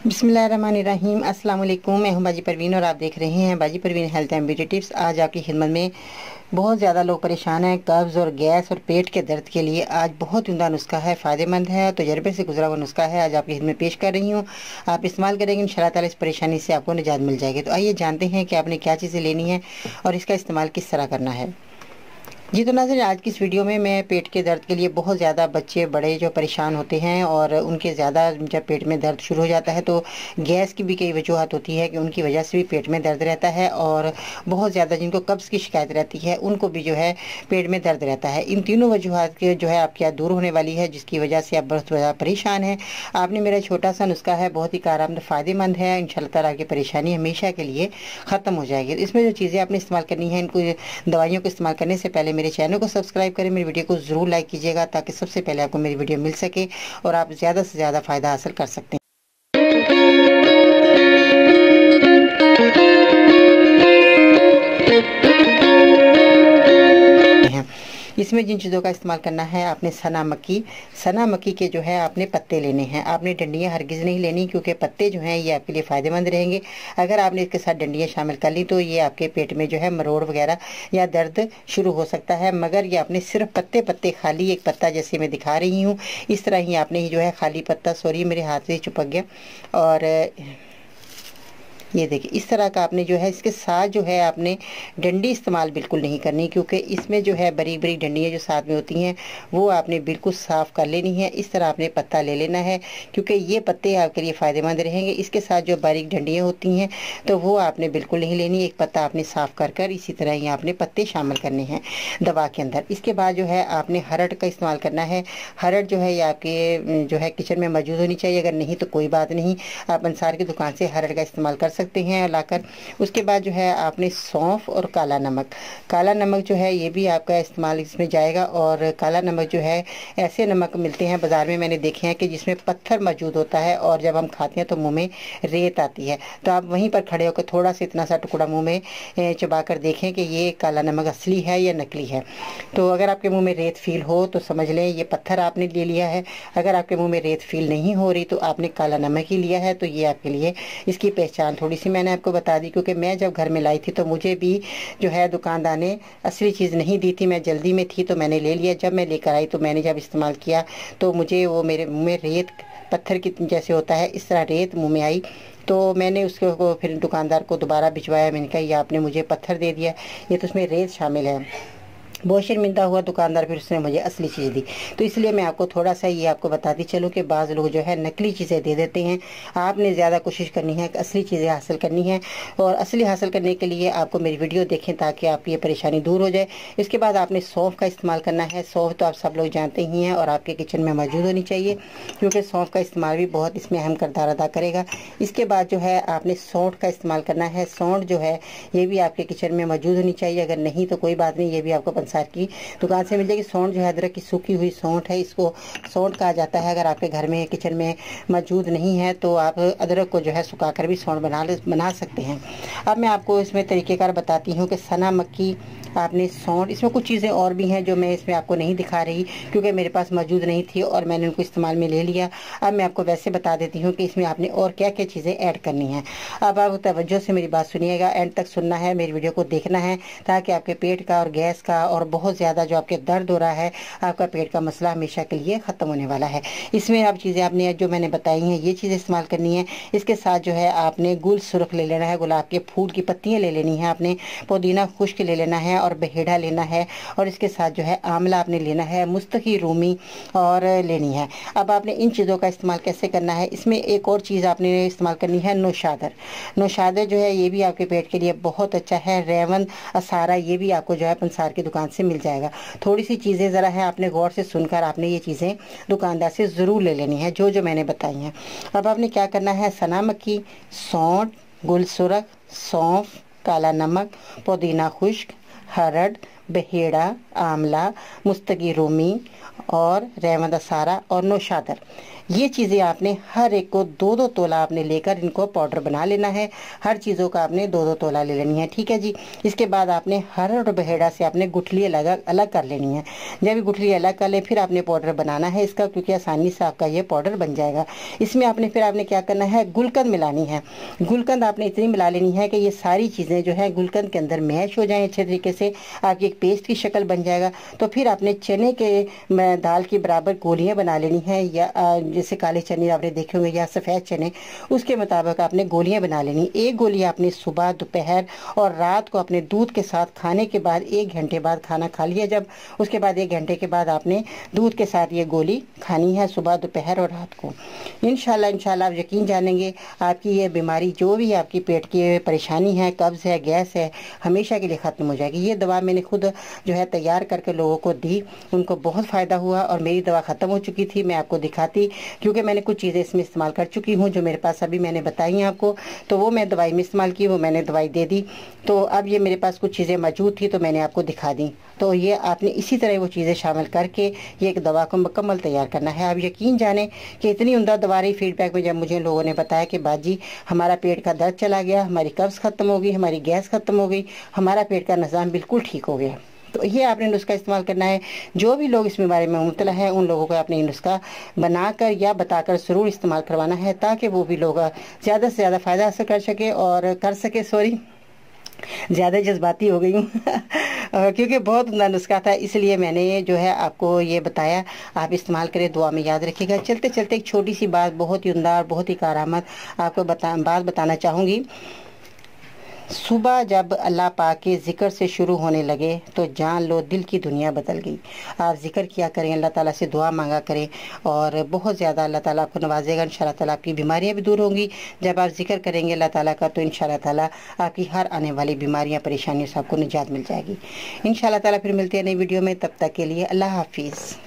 बिस्मिल्लाहिर्रहमानिर्रहीम। अस्सलाम वालेकुम। मैं हूं बाजी परवीन और आप देख रहे हैं बाजी Parveen health and beauty tips. आज आपकी खिदमत में बहुत ज़्यादा लोग परेशान हैं कब्ज़ और गैस और पेट के दर्द के लिए। आज बहुत उम्दा नुस्खा है, फ़ायदेमंद है, तजर्बे से गुजरा हुआ नुस्खा है। आज आपकी खिदमत में पेश कर रही हूँ। आप इस्तेमाल करेंगे इंशाअल्लाह ताला इस परेशानी से आपको निजात मिल जाएगी। तो आइए जानते हैं कि आपने क्या चीज़ें लेनी है और इसका इस्तेमाल किस तरह करना है। जी तो नाज़रीन, आज की इस वीडियो में मैं पेट के दर्द के लिए बहुत ज़्यादा बच्चे बड़े जो परेशान होते हैं और उनके ज़्यादा जब पेट में दर्द शुरू हो जाता है तो गैस की भी कई वजूहत होती है कि उनकी वजह से भी पेट में दर्द रहता है, और बहुत ज़्यादा जिनको कब्ज़ की शिकायत रहती है उनको भी जो है पेट में दर्द रहता है। इन तीनों वजूहत के जो है आपके यहाँ दूर होने वाली है, जिसकी वजह से आप बहुत ज़्यादा परेशान हैं। आपने मेरा छोटा सा नुस्खा है, बहुत ही कारगर फ़ायदेमंद है। इंशाअल्लाह ताला आपकी परेशानी हमेशा के लिए ख़त्म हो जाएगी। इसमें जो चीज़ें आपने इस्तेमाल करनी है, इनको दवाइयों को इस्तेमाल करने से पहले मेरे चैनल को सब्सक्राइब करें, मेरी वीडियो को ज़रूर लाइक कीजिएगा ताकि सबसे पहले आपको मेरी वीडियो मिल सके और आप ज़्यादा से ज़्यादा फ़ायदा हासिल कर सकते हैं। इसमें जिन चीज़ों का इस्तेमाल करना है, आपने सना मक्की के जो है आपने पत्ते लेने हैं। आपने डंडियाँ हरगिज़ नहीं लेनी, क्योंकि पत्ते जो हैं ये आपके लिए फ़ायदेमंद रहेंगे। अगर आपने इसके साथ डंडियाँ शामिल कर ली तो ये आपके पेट में जो है मरोड़ वगैरह या दर्द शुरू हो सकता है। मगर ये आपने सिर्फ पत्ते पत्ते खाली एक पत्ता जैसे मैं दिखा रही हूँ इस तरह ही आपने ही जो है खाली पत्ता, सॉरी मेरे हाथ से चिपक गया, और ये देखिए इस तरह का आपने जो है इसके साथ जो है आपने डंडी इस्तेमाल बिल्कुल नहीं करनी, क्योंकि इसमें जो है बरीक बरीक डंडियाँ जो साथ में होती हैं वो आपने बिल्कुल साफ़ कर लेनी है। इस तरह आपने पत्ता ले लेना है, क्योंकि ये पत्ते आपके लिए फ़ायदेमंद रहेंगे। इसके साथ जो बारीक डंडियाँ होती हैं तो वो आपने बिल्कुल नहीं लेनी। एक पत्ता आपने साफ़ कर कर इसी तरह ही आपने पत्ते शामिल करने हैं दवा के अंदर। इसके बाद जो है आपने हरड़ का इस्तेमाल करना है। हरड़ जो है ये आपके जो है किचन में मौजूद होनी चाहिए, अगर नहीं तो कोई बात नहीं, आप अंसार की दुकान से हरड़ का इस्तेमाल कर सकते हैं लाकर। उसके बाद जो है आपने सौंफ और काला नमक जो है ये भी आपका इस्तेमाल इसमें जाएगा। और काला नमक जो है ऐसे नमक मिलते हैं बाज़ार में, मैंने देखे हैं कि जिसमें पत्थर मौजूद होता है और जब हम खाते हैं तो मुंह में रेत आती है। तो आप वहीं पर खड़े होकर थोड़ा सा इतना सा टुकड़ा मुंह में चबा कर देखें कि ये काला नमक असली है या नकली है। तो अगर आपके मुँह में रेत फील हो तो समझ लें ये पत्थर आपने ले लिया है। अगर आपके मुँह में रेत फील नहीं हो रही तो आपने काला नमक ही लिया है। तो ये आपके लिए इसकी पहचान थोड़ी सी मैंने आपको बता दी, क्योंकि मैं जब घर में लाई थी तो मुझे भी जो है दुकानदार ने असली चीज़ नहीं दी थी, मैं जल्दी में थी तो मैंने ले लिया। जब मैं लेकर आई तो मैंने जब इस्तेमाल किया तो मुझे वो मेरे मुंह में रेत पत्थर की जैसे होता है इस तरह रेत मुंह में आई। तो मैंने उसको फिर दुकानदार को दोबारा भिजवाया। मैंने कहा ये आपने मुझे पत्थर दे दिया, ये तो उसमें रेत शामिल है। बहुत शर्मिंदा हुआ दुकानदार, फिर उसने मुझे असली चीज़ दी। तो इसलिए मैं आपको थोड़ा सा ये आपको बताती चलूँ कि बाज़ लोग जो है नकली चीज़ें दे देते हैं। आपने ज़्यादा कोशिश करनी है कि असली चीज़ें हासिल करनी है, और असली हासिल करने के लिए आपको मेरी वीडियो देखें ताकि आपकी ये परेशानी दूर हो जाए। इसके बाद आपने सौंफ का इस्तेमाल करना है। सौंफ तो आप सब लोग जानते ही हैं और आपके किचन में मौजूद होनी चाहिए, क्योंकि सौंफ का इस्तेमाल भी बहुत इसमें अहम किरदार अदा करेगा। इसके बाद जो है आपने सौंठ का इस्तेमाल करना है। सौंठ जो है ये भी आपके किचन में मौजूद होनी चाहिए, अगर नहीं तो कोई बात नहीं, ये भी आपको पंसार की दुकान से मिल जाएगी। सौंठ जो है अदरक की सूखी हुई सौंठ है, इसको सौंठ कहा जाता है। अगर आपके घर में किचन में मौजूद नहीं है तो आप अदरक को जो है सुखाकर भी सौंठ बना सकते हैं। अब मैं आपको इसमें तरीक़ेकार बताती हूँ कि सना मक्की आपने सौंठ, इसमें कुछ चीज़ें और भी हैं जो मैं इसमें आपको नहीं दिखा रही क्योंकि मेरे पास मौजूद नहीं थी और मैंने उनको इस्तेमाल में ले लिया। अब मैं आपको वैसे बता देती हूँ कि इसमें आपने और क्या क्या चीज़ें ऐड करनी हैं। अब आप तवज्जो से मेरी बात सुनिएगा, एंड तक सुनना है, मेरी वीडियो को देखना है ताकि आपके पेट का और गैस का और बहुत ज़्यादा जो आपके दर्द हो रहा है, आपका पेट का मसला हमेशा के लिए ख़त्म होने वाला है। इसमें आप चीज़ें आपने जो मैंने बताई हैं ये चीज़ें इस्तेमाल करनी है। इसके साथ जो है आपने गुल सुर्ख ले लेना है, गुलाब के फूल की पत्तियाँ ले लेनी है, आपने पुदीना खुश्क ले लेना है और बहेड़ा लेना है, और इसके साथ जो है आंवला आपने लेना है, मुस्तकी रूमी और लेनी है। अब आपने इन चीज़ों का इस्तेमाल कैसे करना है, इसमें एक और चीज़ आपने इस्तेमाल करनी है, नौशादर जो है ये भी आपके पेट के लिए बहुत अच्छा है। रेवन असारा ये भी आपको जो है पंसार की दुकान से मिल जाएगा। थोड़ी सी चीज़ें ज़रा है, आपने गौर से सुनकर आपने ये चीज़ें दुकानदार से ज़रूर ले लेनी है जो मैंने बताई हैं। अब आपने क्या करना है, सना मक्की, सौंठ, गुल सुरख, सौंफ, काला नमक, पुदीना खुश्क, हरड़, बहेड़ा, आंवला, मुस्तगी रूमी और रहमत सारा और नौशादर, ये चीज़ें आपने हर एक को 2-2 तोला आपने लेकर इनको पाउडर बना लेना है। हर चीज़ों का आपने 2-2 तोला ले लेनी है, ठीक है जी। इसके बाद आपने हर और बहेड़ा से आपने गुठली अलग अलग कर लेनी है। जब ये गुठली अलग कर ले फिर आपने पाउडर बनाना है इसका, क्योंकि आसानी से आपका ये पाउडर बन जाएगा। इसमें आपने फिर आपने क्या करना है, गुलकंद मिलानी है। गुलकंद आपने इतनी मिला लेनी है कि ये सारी चीज़ें जो है गुलकंद के अंदर मैश हो जाएँ अच्छे तरीके से, आपकी एक पेस्ट की शक्ल बन जाएगा। तो फिर आपने चने के दाल की बराबर गोलियाँ बना लेनी है, या जैसे काले चने आपने देखे होंगे या सफ़ेद चने, उसके मुताबिक आपने गोलियां बना लेनी। एक गोली आपने सुबह, दोपहर और रात को अपने दूध के साथ खाने के बाद 1 घंटे बाद खाना खा लिया जब, उसके बाद 1 घंटे के बाद आपने दूध के साथ ये गोली खानी है सुबह, दोपहर और रात को। इंशाल्लाह आप यकीन जानेंगे आपकी ये बीमारी जो भी आपकी पेट की परेशानी है, कब्ज़ है, गैस है, हमेशा के लिए ख़त्म हो जाएगी। ये दवा मैंने खुद जो है तैयार करके लोगों को दी, उनको बहुत फ़ायदा हुआ और मेरी दवा ख़त्म हो चुकी थी। मैं आपको दिखाती, क्योंकि मैंने कुछ चीज़ें इसमें इस्तेमाल कर चुकी हूँ जो मेरे पास अभी मैंने बताई हैं आपको, तो वो मैं दवाई में इस्तेमाल की, वो मैंने दवाई दे दी। तो अब ये मेरे पास कुछ चीज़ें मौजूद थी तो मैंने आपको दिखा दी। तो ये आपने इसी तरह वो चीज़ें शामिल करके ये एक दवा को मुकम्मल तैयार करना है। आप यकीन जाने कि इतनी उम्दा दवा रही फीडबैक में, जब मुझे लोगों ने बताया कि बाजी हमारा पेट का दर्द चला गया, हमारी कब्ज़ ख़त्म हो गई, हमारी गैस ख़त्म हो गई, हमारा पेट का निज़ाम बिल्कुल ठीक हो गया। तो ये आपने नुस्खा इस्तेमाल करना है। जो भी लोग इस बीमारी में मुब्तला हैं उन लोगों को आपने नुस्खा बनाकर या बताकर ज़रूर इस्तेमाल करवाना है, ताकि वो भी लोग ज़्यादा से ज़्यादा फ़ायदा हासिल कर सके और कर सके। सॉरी, ज़्यादा जज्बाती हो गई हूँ क्योंकि बहुत उम्दा नुस्खा था, इसलिए मैंने जो है आपको ये बताया। आप इस्तेमाल करें, दुआ में याद रखिएगा। चलते चलते एक छोटी सी बात, बहुत ही उम्दा और बहुत ही कारआमद आपको बात बताना चाहूँगी। सुबह जब अल्लाह पाक के ज़िक्र से शुरू होने लगे तो जान लो दिल की दुनिया बदल गई। आप ज़िक्र किया करें, अल्लाह ताला से दुआ मांगा करें और बहुत ज़्यादा अल्लाह ताला आपको नवाजेगा। इंशाल्लाह ताला आपकी बीमारियां भी दूर होंगी जब आप ज़िक्र करेंगे अल्लाह ताला का, तो इंशाल्लाह ताला आपकी हर आने वाली बीमारियां, परेशानियों से आपको निजात मिल जाएगी। इंशाल्लाह ताला फिर मिलते हैं नई वीडियो में, तब तक के लिए अल्लाह हाफिज़।